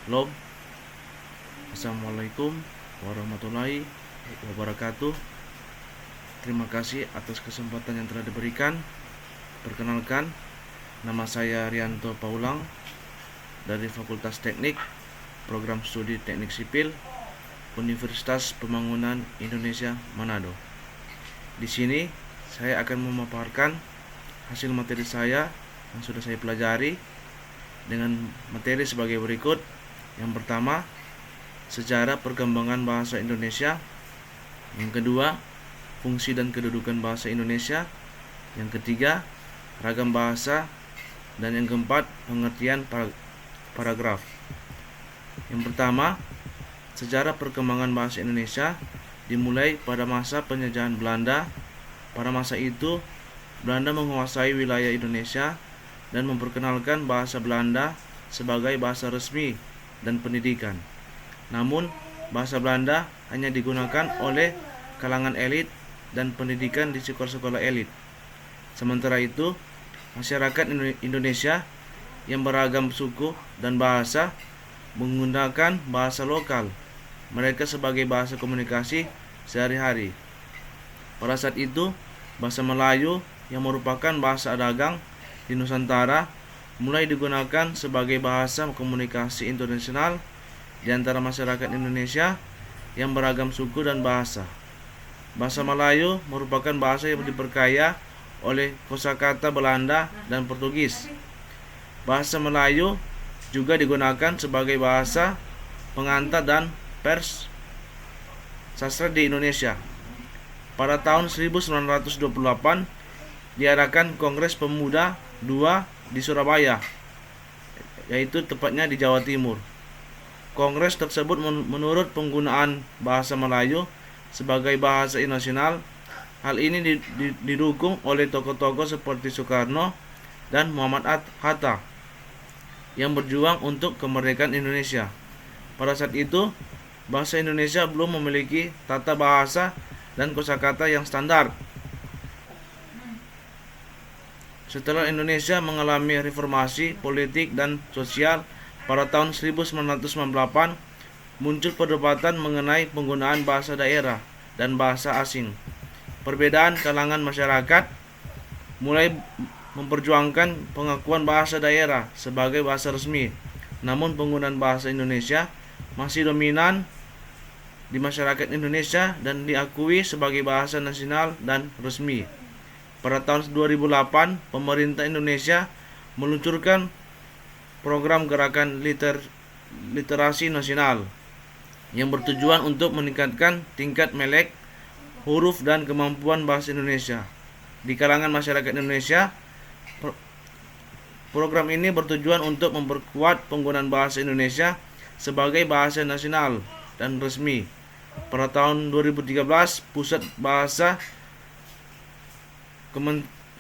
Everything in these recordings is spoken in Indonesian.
Shalom. Assalamualaikum warahmatullahi wabarakatuh. Terima kasih atas kesempatan yang telah diberikan. Perkenalkan, nama saya Rianto Paulang dari Fakultas Teknik, Program Studi Teknik Sipil, Universitas Pembangunan Indonesia Manado. Di sini saya akan memaparkan hasil materi saya yang sudah saya pelajari dengan materi sebagai berikut. Yang pertama, sejarah perkembangan bahasa Indonesia. Yang kedua, fungsi dan kedudukan bahasa Indonesia. Yang ketiga, ragam bahasa. Dan yang keempat, pengertian paragraf. Yang pertama, sejarah perkembangan bahasa Indonesia dimulai pada masa penjajahan Belanda. Pada masa itu, Belanda menguasai wilayah Indonesia dan memperkenalkan bahasa Belanda sebagai bahasa resmi dan pendidikan. Namun, bahasa Belanda hanya digunakan oleh kalangan elit dan pendidikan di sekolah-sekolah elit. Sementara itu, masyarakat Indonesia yang beragam suku dan bahasa menggunakan bahasa lokal mereka sebagai bahasa komunikasi sehari-hari. Pada saat itu, bahasa Melayu yang merupakan bahasa dagang di Nusantara mulai digunakan sebagai bahasa komunikasi internasional di antara masyarakat Indonesia yang beragam suku dan bahasa. Bahasa Melayu merupakan bahasa yang diperkaya oleh kosakata Belanda dan Portugis. Bahasa Melayu juga digunakan sebagai bahasa pengantar dan pers sastra di Indonesia. Pada tahun 1928 diadakan Kongres Pemuda II di Surabaya, yaitu tepatnya di Jawa Timur. Kongres tersebut menurut penggunaan bahasa Melayu sebagai bahasa nasional. Hal ini didukung oleh tokoh-tokoh seperti Soekarno dan Muhammad Hatta yang berjuang untuk kemerdekaan Indonesia. Pada saat itu, bahasa Indonesia belum memiliki tata bahasa dan kosakata yang standar. Setelah Indonesia mengalami reformasi politik dan sosial pada tahun 1998, muncul perdebatan mengenai penggunaan bahasa daerah dan bahasa asing. Perbedaan kalangan masyarakat mulai memperjuangkan pengakuan bahasa daerah sebagai bahasa resmi. Namun penggunaan bahasa Indonesia masih dominan di masyarakat Indonesia dan diakui sebagai bahasa nasional dan resmi. Pada tahun 2008, pemerintah Indonesia meluncurkan program gerakan literasi nasional yang bertujuan untuk meningkatkan tingkat melek, huruf, dan kemampuan bahasa Indonesia di kalangan masyarakat Indonesia. Program ini bertujuan untuk memperkuat penggunaan bahasa Indonesia sebagai bahasa nasional dan resmi. Pada tahun 2013, Pusat Bahasa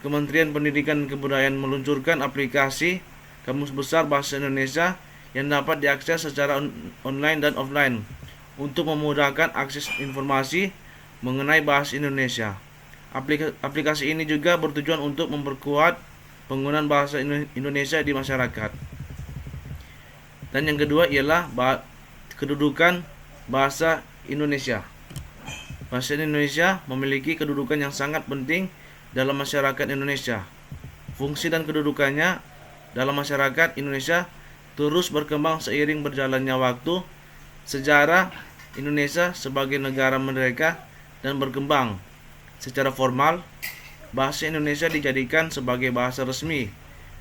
Kementerian Pendidikan dan Kebudayaan meluncurkan aplikasi Kamus Besar Bahasa Indonesia yang dapat diakses secara online dan offline untuk memudahkan akses informasi mengenai bahasa Indonesia. Aplikasi ini juga bertujuan untuk memperkuat penggunaan bahasa Indonesia di masyarakat. Dan yang kedua ialah kedudukan bahasa Indonesia. Bahasa Indonesia memiliki kedudukan yang sangat penting dalam masyarakat Indonesia. Fungsi dan kedudukannya dalam masyarakat Indonesia terus berkembang seiring berjalannya waktu. Sejarah Indonesia sebagai negara merdeka dan berkembang. Secara formal, bahasa Indonesia dijadikan sebagai bahasa resmi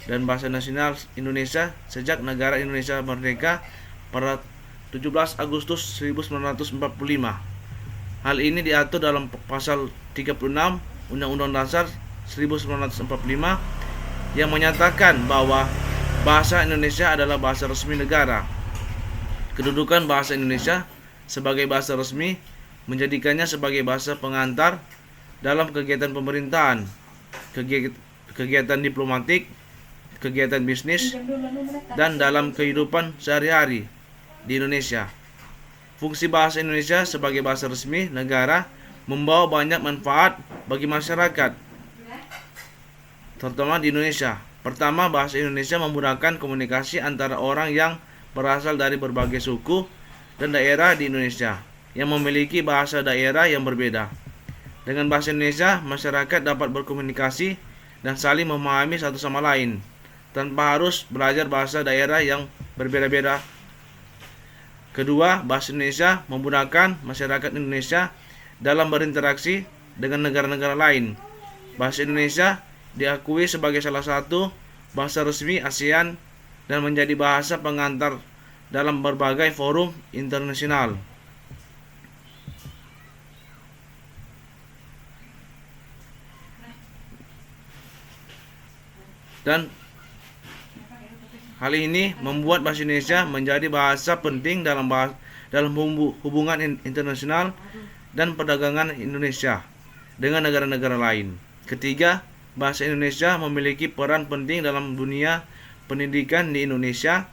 dan bahasa nasional Indonesia sejak negara Indonesia merdeka pada 17 Agustus 1945. Hal ini diatur dalam pasal 36 Undang-Undang Dasar 1945 yang menyatakan bahwa bahasa Indonesia adalah bahasa resmi negara. Kedudukan bahasa Indonesia sebagai bahasa resmi menjadikannya sebagai bahasa pengantar dalam kegiatan pemerintahan, kegiatan diplomatik, kegiatan bisnis, dan dalam kehidupan sehari-hari di Indonesia. Fungsi bahasa Indonesia sebagai bahasa resmi negara membawa banyak manfaat bagi masyarakat, terutama di Indonesia. Pertama, bahasa Indonesia memudahkan komunikasi antara orang yang berasal dari berbagai suku dan daerah di Indonesia yang memiliki bahasa daerah yang berbeda. Dengan bahasa Indonesia, masyarakat dapat berkomunikasi dan saling memahami satu sama lain tanpa harus belajar bahasa daerah yang berbeda-beda. Kedua, bahasa Indonesia memudahkan masyarakat Indonesia dalam berinteraksi dengan negara-negara lain. Bahasa Indonesia diakui sebagai salah satu bahasa resmi ASEAN dan menjadi bahasa pengantar dalam berbagai forum internasional. Dan hal ini membuat bahasa Indonesia menjadi bahasa penting dalam hubungan internasional dan perdagangan Indonesia dengan negara-negara lain. Ketiga, bahasa Indonesia memiliki peran penting dalam dunia pendidikan di Indonesia.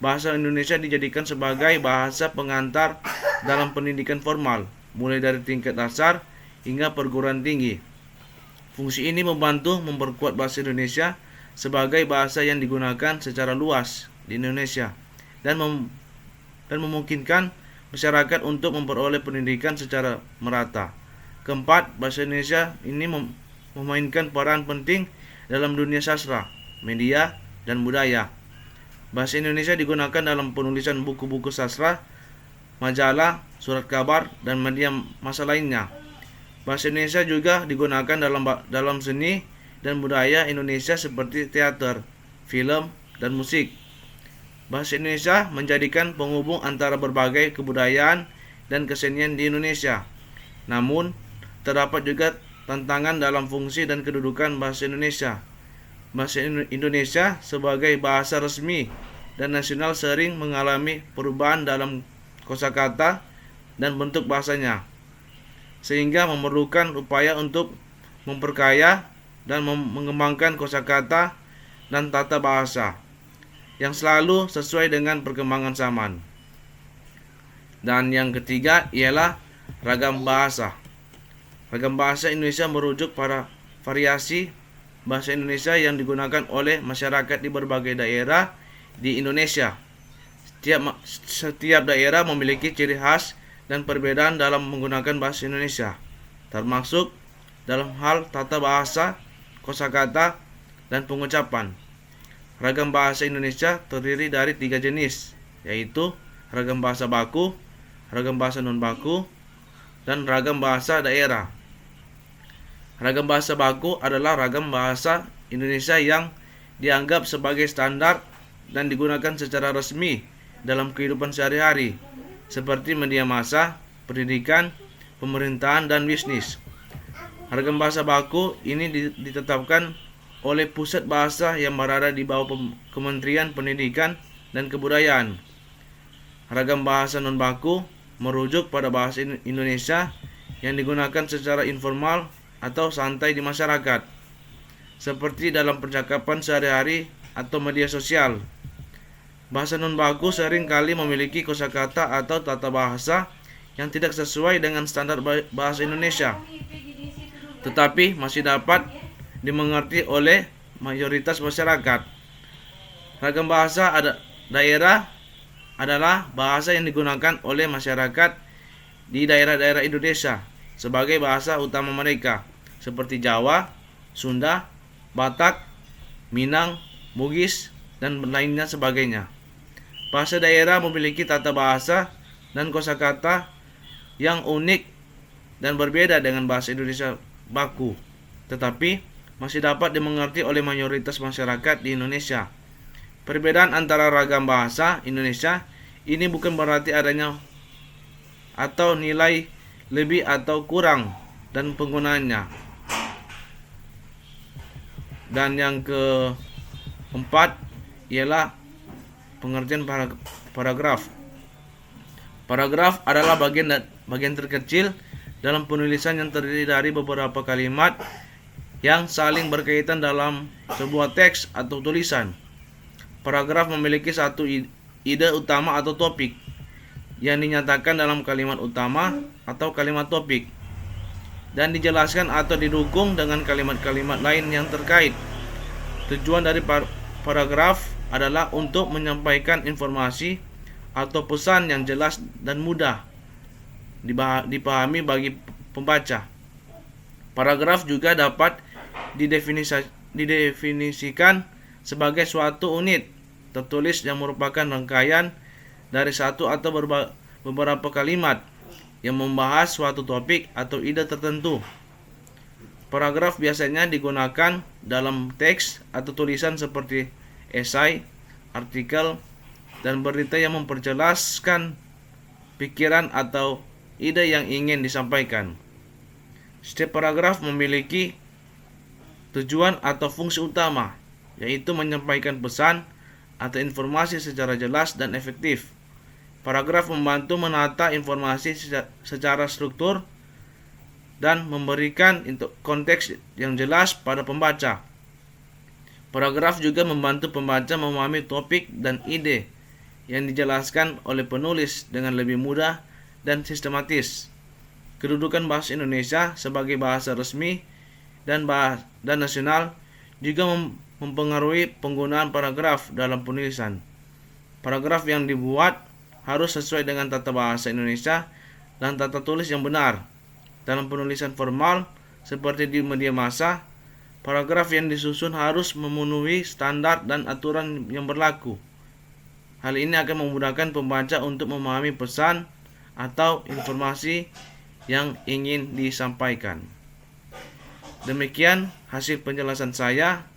Bahasa Indonesia dijadikan sebagai bahasa pengantar dalam pendidikan formal, mulai dari tingkat dasar hingga perguruan tinggi. Fungsi ini membantu memperkuat bahasa Indonesia sebagai bahasa yang digunakan secara luas di Indonesia dan memungkinkan masyarakat untuk memperoleh pendidikan secara merata. Keempat, bahasa Indonesia ini memainkan peran penting dalam dunia sastra, media, dan budaya. Bahasa Indonesia digunakan dalam penulisan buku-buku sastra, majalah, surat kabar, dan media massa lainnya. Bahasa Indonesia juga digunakan dalam seni dan budaya Indonesia seperti teater, film, dan musik. Bahasa Indonesia menjadikan penghubung antara berbagai kebudayaan dan kesenian di Indonesia. Namun, terdapat juga tantangan dalam fungsi dan kedudukan bahasa Indonesia. Bahasa Indonesia sebagai bahasa resmi dan nasional sering mengalami perubahan dalam kosakata dan bentuk bahasanya, sehingga memerlukan upaya untuk memperkaya dan mengembangkan kosakata dan tata bahasa yang selalu sesuai dengan perkembangan zaman. Dan yang ketiga ialah ragam bahasa. Ragam bahasa Indonesia merujuk pada variasi bahasa Indonesia yang digunakan oleh masyarakat di berbagai daerah di Indonesia. Setiap daerah memiliki ciri khas dan perbedaan dalam menggunakan bahasa Indonesia, termasuk dalam hal tata bahasa, kosakata, dan pengucapan. Ragam bahasa Indonesia terdiri dari 3 jenis, yaitu ragam bahasa baku, ragam bahasa non-baku, dan ragam bahasa daerah. Ragam bahasa baku adalah ragam bahasa Indonesia yang dianggap sebagai standar dan digunakan secara resmi dalam kehidupan sehari-hari, seperti media massa, pendidikan, pemerintahan, dan bisnis. Ragam bahasa baku ini ditetapkan oleh pusat bahasa yang berada di bawah Kementerian Pendidikan dan Kebudayaan. Ragam bahasa non-baku merujuk pada bahasa Indonesia yang digunakan secara informal atau santai di masyarakat, seperti dalam percakapan sehari-hari atau media sosial. Bahasa non-baku sering kali memiliki kosakata atau tata bahasa yang tidak sesuai dengan standar bahasa Indonesia, tetapi masih dapat dimengerti oleh mayoritas masyarakat. Ragam bahasa daerah adalah bahasa yang digunakan oleh masyarakat di daerah-daerah Indonesia sebagai bahasa utama mereka, seperti Jawa, Sunda, Batak, Minang, Bugis, dan lainnya sebagainya. Bahasa daerah memiliki tata bahasa dan kosakata yang unik dan berbeda dengan bahasa Indonesia baku, tetapi masih dapat dimengerti oleh mayoritas masyarakat di Indonesia. Perbedaan antara ragam bahasa Indonesia ini bukan berarti adanya atau nilai lebih atau kurang dan penggunaannya. Dan yang keempat ialah pengertian paragraf. Paragraf adalah bagian terkecil dalam penulisan yang terdiri dari beberapa kalimat yang saling berkaitan dalam sebuah teks atau tulisan. Paragraf memiliki satu ide utama atau topik yang dinyatakan dalam kalimat utama atau kalimat topik dan dijelaskan atau didukung dengan kalimat-kalimat lain yang terkait. Tujuan dari paragraf adalah untuk menyampaikan informasi atau pesan yang jelas dan mudah dipahami bagi pembaca. Paragraf juga dapat didefinisikan sebagai suatu unit tertulis yang merupakan rangkaian dari satu atau beberapa kalimat yang membahas suatu topik atau ide tertentu. Paragraf biasanya digunakan dalam teks atau tulisan seperti esai, artikel, dan berita yang memperjelaskan pikiran atau ide yang ingin disampaikan. Setiap paragraf memiliki tujuan atau fungsi utama, yaitu menyampaikan pesan atau informasi secara jelas dan efektif. Paragraf membantu menata informasi secara struktur dan memberikan konteks yang jelas pada pembaca. Paragraf juga membantu pembaca memahami topik dan ide yang dijelaskan oleh penulis dengan lebih mudah dan sistematis. Kedudukan bahasa Indonesia sebagai bahasa resmi dan nasional juga mempengaruhi penggunaan paragraf dalam penulisan. Paragraf yang dibuat harus sesuai dengan tata bahasa Indonesia dan tata tulis yang benar. Dalam penulisan formal seperti di media massa, paragraf yang disusun harus memenuhi standar dan aturan yang berlaku. Hal ini akan memudahkan pembaca untuk memahami pesan atau informasi yang ingin disampaikan. Demikian hasil penjelasan saya.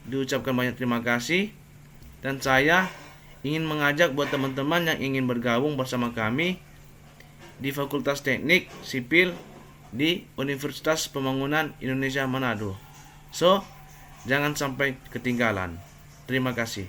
Diucapkan banyak terima kasih, dan saya ingin mengajak buat teman-teman yang ingin bergabung bersama kami di Fakultas Teknik Sipil di Universitas Pembangunan Indonesia Manado. Jangan sampai ketinggalan. Terima kasih.